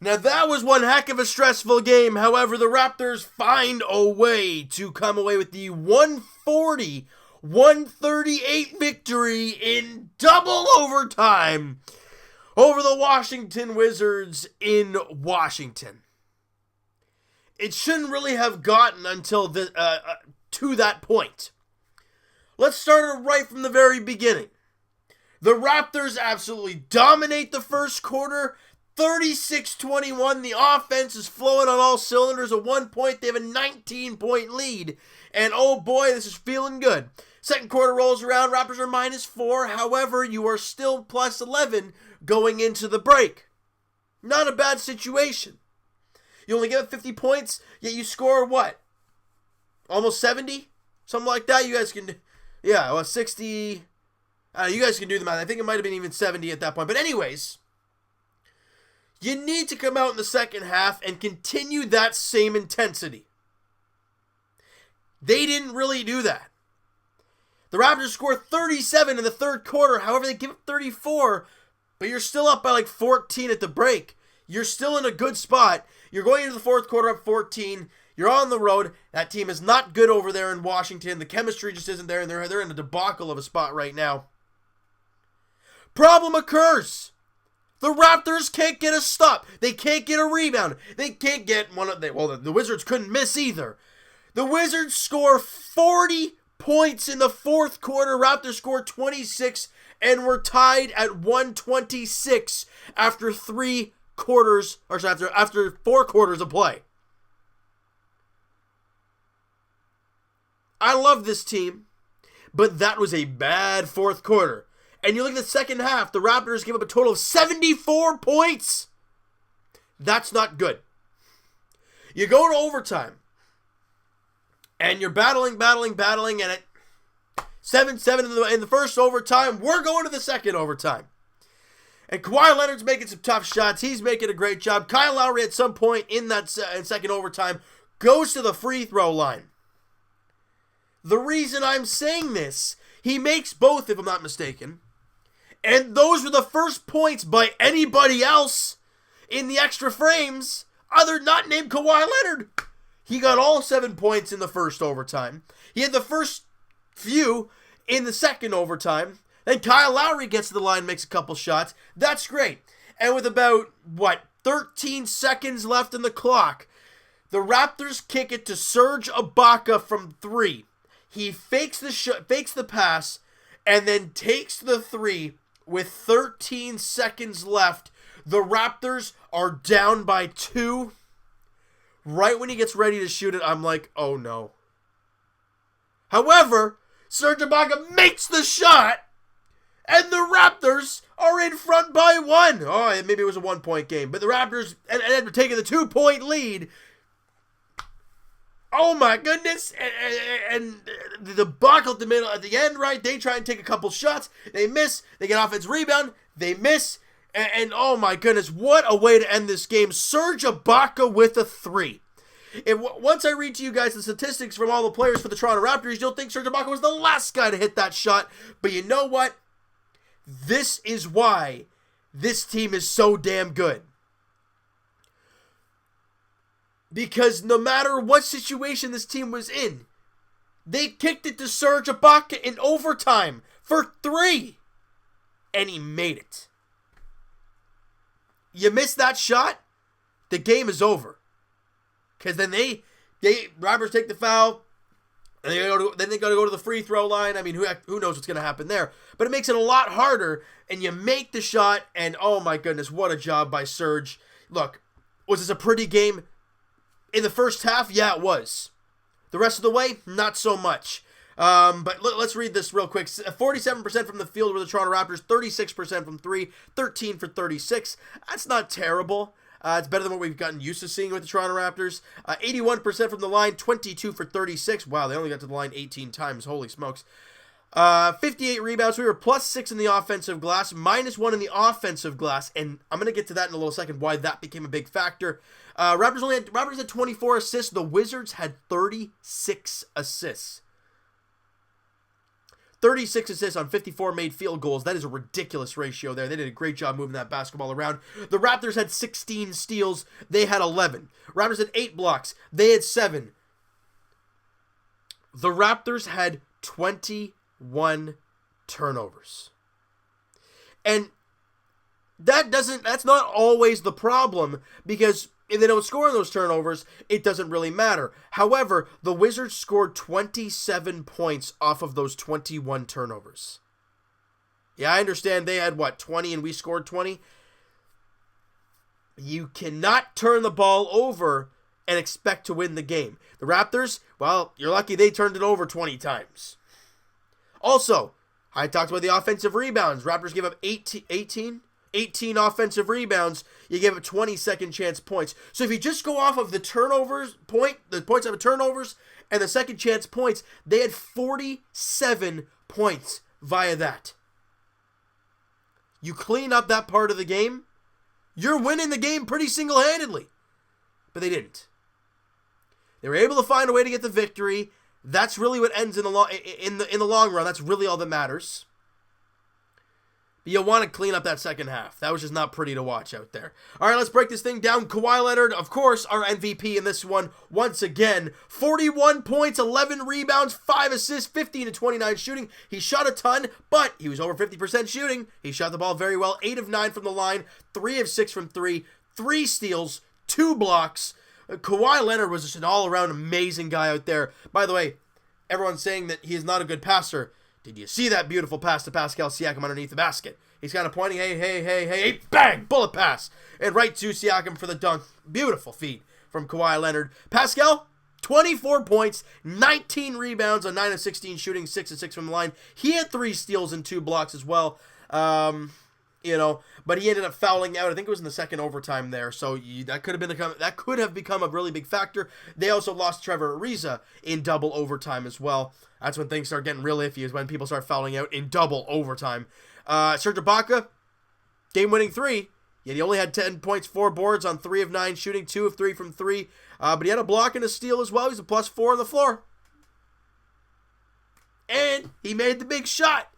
Now that was one heck of a stressful game. However, the Raptors find a way to come away with the 140-138 victory in double overtime over the Washington Wizards in Washington. It shouldn't really have gotten until to that point. Let's start it right from the very beginning. The Raptors absolutely dominate the first quarter, 36-21. The offense is flowing on all cylinders. At one point, they have a 19-point lead. And oh boy, this is feeling good. Second quarter rolls around, Raptors are -4. However, you are still +11 going into the break. Not a bad situation. You only give up 50 points, yet you score what? Almost 70? Something like that? You guys can, 60. You guys can do the math. I think it might have been even 70 at that point. But anyways, you need to come out in the second half and continue that same intensity. They didn't really do that. The Raptors score 37 in the third quarter. However, they give up 34, but you're still up by like 14 at the break. You're still in a good spot. You're going into the fourth quarter up 14. You're on the road. That team is not good over there in Washington. The chemistry just isn't there, and they're in a debacle of a spot right now. Problem occurs. The Raptors can't get a stop. They can't get a rebound. They can't get the Wizards couldn't miss either. The Wizards score 40 points in the fourth quarter. Raptors score 26 and were tied at 126 after after 4 quarters of play. I love this team, but that was a bad fourth quarter. And you look at the second half, the Raptors give up a total of 74 points. That's not good. You go to overtime, and you're battling, and at 7-7 in the first overtime, we're going to the second overtime. And Kawhi Leonard's making some tough shots. He's making a great job. Kyle Lowry at some point in that second overtime goes to the free throw line. The reason I'm saying this, he makes both, if I'm not mistaken. And those were the first points by anybody else in the extra frames, not named Kawhi Leonard. He got all 7 points in the first overtime. He had the first few in the second overtime. Then Kyle Lowry gets to the line, makes a couple shots. That's great. And with about, 13 seconds left in the clock, the Raptors kick it to Serge Ibaka from 3. He fakes the pass, and then takes the 3 with 13 seconds left. The Raptors are down by 2. Right when he gets ready to shoot it, I'm like, oh no. However, Serge Ibaka makes the shot, and the Raptors are in front by 1. Oh, maybe it was a 1-point game, but the Raptors, and they're taking the 2-point lead. Oh my goodness, and the debacle at the end, right? They try and take a couple shots, they miss, they get offensive rebound, they miss, and oh my goodness, what a way to end this game. Serge Ibaka with a 3. Once I read to you guys the statistics from all the players for the Toronto Raptors, you'll think Serge Ibaka was the last guy to hit that shot, but you know what? This is why this team is so damn good. Because no matter what situation this team was in, they kicked it to Serge Ibaka in overtime for 3. And he made it. You miss that shot, the game is over. Because then Raptors take the foul, and then they got to go to the free throw line. I mean, who knows what's going to happen there. But it makes it a lot harder, and you make the shot, and oh my goodness, what a job by Serge. Look, was this a pretty game? In the first half, yeah, it was. The rest of the way, not so much. But let's read this real quick. 47% from the field were the Toronto Raptors, 36% from 3, 13 for 36. That's not terrible. It's better than what we've gotten used to seeing with the Toronto Raptors. 81% from the line, 22 for 36. Wow, they only got to the line 18 times. Holy smokes. 58 rebounds. We were +6 in the offensive glass, -1 in the offensive glass. And I'm going to get to that in a little second, why that became a big factor. Raptors had 24 assists. The Wizards had 36 assists. 36 assists on 54 made field goals. That is a ridiculous ratio there. They did a great job moving that basketball around. The Raptors had 16 steals. They had 11. Raptors had 8 blocks. They had 7. The Raptors had 21 turnovers. And that's not always the problem, because if they don't score on those turnovers, it doesn't really matter. However, the Wizards scored 27 points off of those 21 turnovers. Yeah, I understand they had, 20 and we scored 20? You cannot turn the ball over and expect to win the game. The Raptors, well, you're lucky they turned it over 20 times. Also, I talked about the offensive rebounds. Raptors gave up 18 offensive rebounds. You gave up 20 second chance points. So if you just go off of the the points of the turnovers and the second chance points, they had 47 points via that. You clean up that part of the game, you're winning the game pretty single-handedly. But they didn't. They were able to find a way to get the victory. That's really what ends in the long run. That's really all that matters. But you'll want to clean up that second half. That was just not pretty to watch out there. All right, let's break this thing down. Kawhi Leonard, of course, our MVP in this one once again. 41 points, 11 rebounds, 5 assists, 15-29 shooting. He shot a ton, but he was over 50% shooting. He shot the ball very well. 8 of 9 from the line, 3 of 6 from 3, 3 steals, 2 blocks. Kawhi Leonard was just an all-around amazing guy out there. By the way, everyone's saying that he is not a good passer. Did you see that beautiful pass to Pascal Siakam underneath the basket? He's kind of pointing, hey, bang, bullet pass. And right to Siakam for the dunk. Beautiful feed from Kawhi Leonard. Pascal, 24 points, 19 rebounds on 9 of 16 shooting, 6 of 6 from the line. He had 3 steals and 2 blocks as well. But he ended up fouling out. I think it was in the second overtime there. So that could have become a really big factor. They also lost Trevor Ariza in double overtime as well. That's when things start getting real iffy, is when people start fouling out in double overtime. Serge Ibaka, game-winning 3. Yet he only had 10 points, 4 boards on 3 of 9 shooting, 2 of 3 from 3. But he had a block and a steal as well. He's a +4 on the floor. And he made the big shot.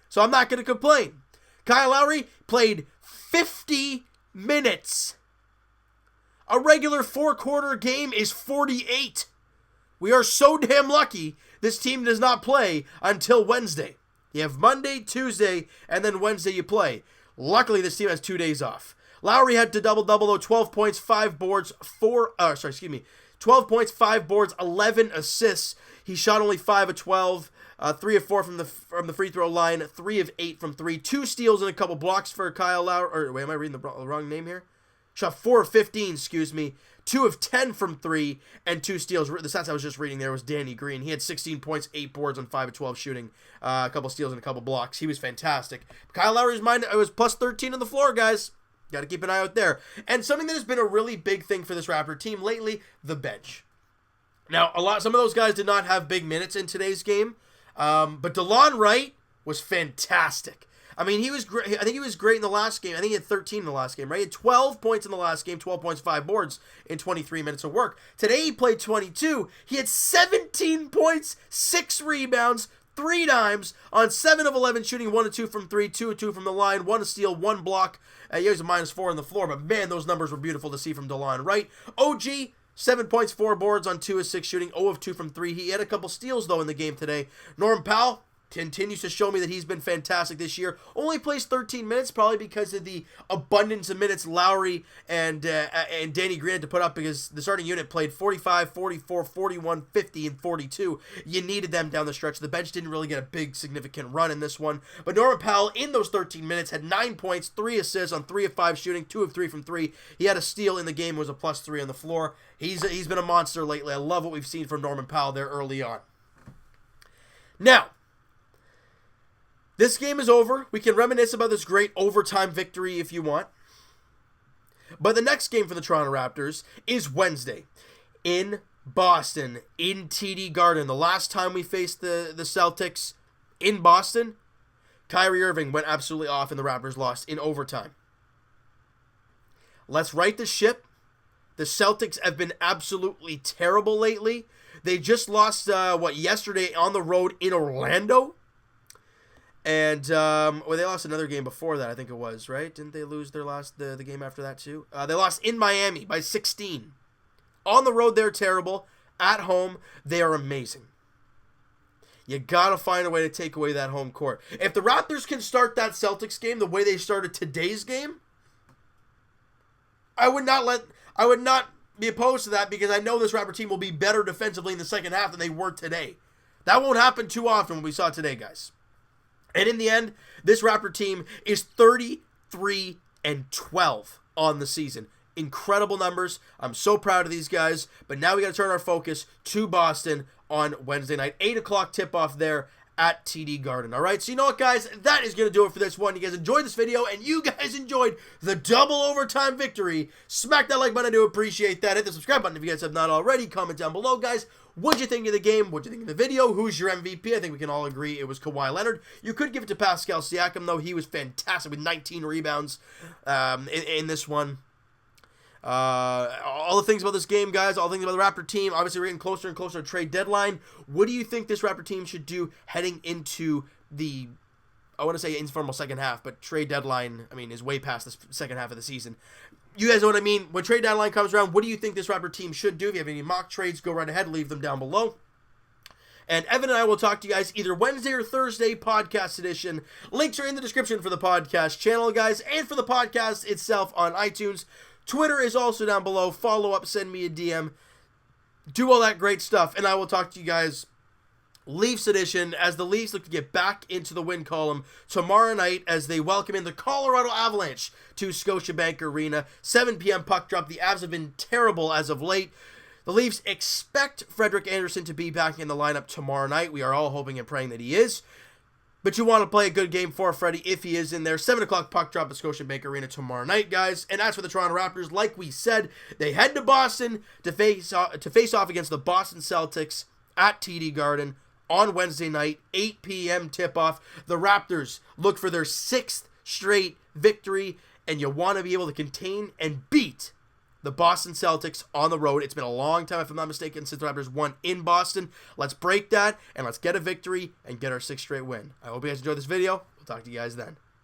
So I'm not going to complain. Kyle Lowry played 50 minutes. A regular 4-quarter game is 48. We are so damn lucky this team does not play until Wednesday. You have Monday, Tuesday, and then Wednesday you play. Luckily, this team has 2 days off. Lowry had to double-double, though. 12 points, 5 boards, 12 points, 5 boards, 11 assists. He shot only 5 of 12. 3 of 4 from the free throw line, 3 of 8 from 3, 2 steals and a couple blocks for Kyle Lowry. Or wait, am I reading the wrong name here? Shot 4 of 15, 2 of 10 from 3, and 2 steals. The stats I was just reading there was Danny Green. He had 16 points, 8 boards on 5 of 12 shooting, a couple steals and a couple blocks. He was fantastic. Kyle Lowry's mind, it was +13 on the floor, guys. Got to keep an eye out there. And something that has been a really big thing for this Raptor team lately, the bench. Now, some of those guys did not have big minutes in today's game. But DeLon Wright was fantastic. I mean, he was great. I think he was great in the last game. I think he had 13 in the last game, right? He had 12 points in the last game, 12 points, 5 boards in 23 minutes of work. Today he played 22. He had 17 points, 6 rebounds, 3 dimes on 7 of 11 shooting, 1 of 2 from 3, 2 of 2 from the line, 1 steal, 1 block. He was a -4 on the floor, but man, those numbers were beautiful to see from DeLon Wright. OG, 7 points, 4 boards on 2 of 6 shooting, 0 of 2 from 3. He had a couple steals, though, in the game today. Norm Powell continues to show me that he's been fantastic this year. Only plays 13 minutes, probably because of the abundance of minutes Lowry and Danny Green had to put up, because the starting unit played 45, 44, 41, 50, and 42. You needed them down the stretch. The bench didn't really get a big, significant run in this one. But Norman Powell, in those 13 minutes, had 9 points, 3 assists on 3 of 5 shooting, 2 of 3 from 3. He had a steal in the game, was a +3 on the floor. He's been a monster lately. I love what we've seen from Norman Powell there early on. Now, this game is over. We can reminisce about this great overtime victory if you want. But the next game for the Toronto Raptors is Wednesday in Boston, in TD Garden. The last time we faced the Celtics in Boston, Kyrie Irving went absolutely off and the Raptors lost in overtime. Let's right the ship. The Celtics have been absolutely terrible lately. They just lost, yesterday on the road in Orlando. And well, they lost another game before that, I think it was, right? Didn't they lose their the game after that too? They lost in Miami by 16. On the road, they're terrible. At home, they are amazing. You gotta find a way to take away that home court. If the Raptors can start that Celtics game the way they started today's game, I would not be opposed to that, because I know this Raptor team will be better defensively in the second half than they were today. That won't happen too often when we saw today, guys. And in the end, this Raptor team is 33-12 on the season. Incredible numbers. I'm so proud of these guys. But now we got to turn our focus to Boston on Wednesday night. 8 o'clock tip-off there at TD Garden. All right, so you know what, guys? That is going to do it for this one. You guys enjoyed this video, and you guys enjoyed the double overtime victory. Smack that like button. I do appreciate that. Hit the subscribe button if you guys have not already. Comment down below, guys. What'd you think of the game? What'd you think of the video? Who's your MVP? I think we can all agree it was Kawhi Leonard. You could give it to Pascal Siakam, though. He was fantastic with 19 rebounds in this one. All the things about this game, guys, all the things about the Raptor team. Obviously, we're getting closer and closer to trade deadline. What do you think this Raptor team should do heading into the, I want to say informal second half, but trade deadline, I mean, is way past the second half of the season. You guys know what I mean? When trade deadline comes around, what do you think this Raptor team should do? If you have any mock trades, go right ahead, leave them down below. And Evan and I will talk to you guys either Wednesday or Thursday, podcast edition. Links are in the description for the podcast channel, guys, and for the podcast itself on iTunes. Twitter is also down below. Follow up, send me a DM. Do all that great stuff, and I will talk to you guys Leafs edition as the Leafs look to get back into the win column tomorrow night as they welcome in the Colorado Avalanche to Scotiabank Arena. 7 p.m. puck drop. The Avs have been terrible as of late. The Leafs expect Frederik Andersen to be back in the lineup tomorrow night. We are all hoping and praying that he is. But you want to play a good game for Freddie if he is in there. 7 o'clock puck drop at Scotiabank Arena tomorrow night, guys. And as for the Toronto Raptors, like we said, they head to Boston to face off against the Boston Celtics at TD Garden on Wednesday night, 8 p.m. tip-off. The Raptors look for their 6th straight victory, and you want to be able to contain and beat the Boston Celtics on the road. It's been a long time, if I'm not mistaken, since the Raptors won in Boston. Let's break that, and let's get a victory and get our 6th straight win. I hope you guys enjoyed this video. We'll talk to you guys then.